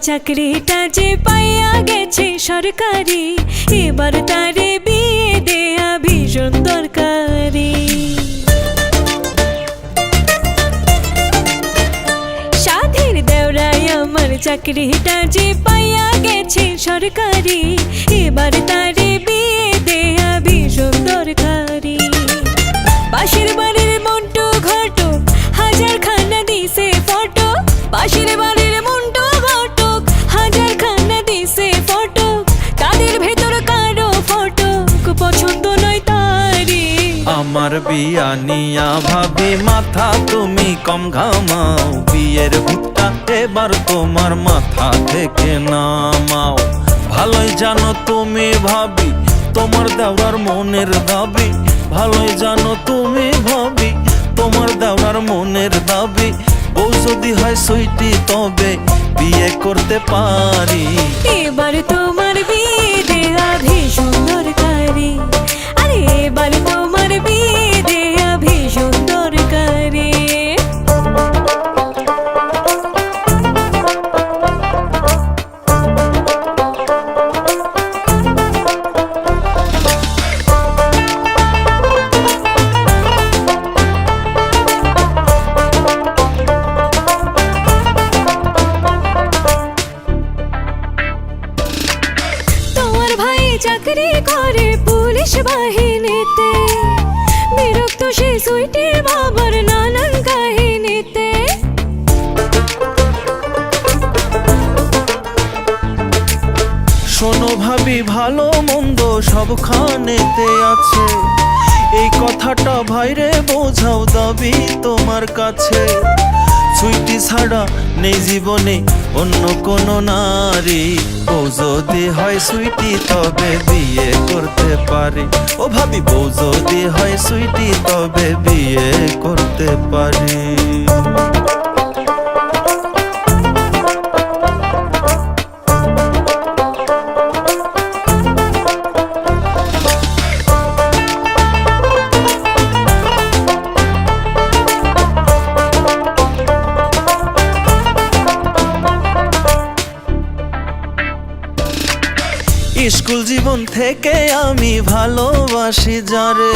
চাকরিটা যে পাইয়া গেছে সরকারি, এবার তারে বিয়ে দেয়া ভীষণ দরকারি। সাধের দেওরাই আমার চাকরিটা যে পাইয়া গেছে সরকারি, এবার তারে বিয়ে দেয়া ভীষণ দরকারি। পাশের বাড়ির মন্টু ঘটক হাজার খানা দিছে ফটো, পাশের বাড়ির মন্টু ঘটক হাজার খানা দিছে ফটো, তাদের ভেতর কারো ফটক পছন্দ নয় তারি। আমার বিয়া নিয়া ভাবি মাথা তুমি কম ঘামাও, বিয়ের ভূতটা এবার তোমার মাথা থেকে নামাও। ভালোই জানো তুমি ভাবি তোমার দেওয়ার মনের দাবি, ভালোই জানো তুমি ভাবি তোমার দেওয়ার মনের দাবি। বউ যদি হয় সুইটি তবে বিয়ে করতে পারি। এবার তোমার বিয়ে দেয়া ভীষণ দরকারি, আরে এবার তোমার বিয়ে দেয়া ভীষণ দরকারি। চাকরি করে পুলিশ বাহিনীতে, বিরক্ত সে সুইটির বাবার নানান কাহিনীতে। শোনো ভাবি ভালো মন্দ সবখানেতে আছে, এই কথাটা ভাইরে বোঝাও দাবি তোমার কাছে। সুইটি ছাড়া নেই জীবনে অন্য কোনো নারী, বউ যদি হয় সুইটি তবে বিয়ে করতে পারি। ও ভাবি বউ যদি হয় সুইটি তবে বিয়ে করতে পারি। স্কুল জীবন থেকে আমি ভালোবাসি যারে,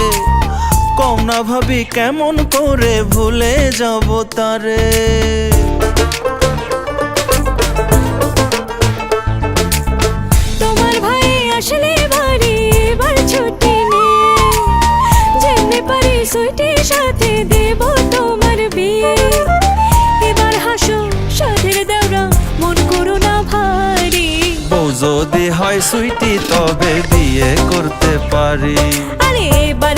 কম না ভাবি কেমন করে ভুলে যাব তারে। তোমার ভাই আসলে বাড়ি এবার ছুটি নিয়ে, যেতে পারি সুইটির সাথে দেব তোমার বিয়ে। এবার হাসো সাধের দেওরা মন করো না ভারী, বউ যদি হয় সুইটি তবে বিয়ে করতে পারি। আরে এবার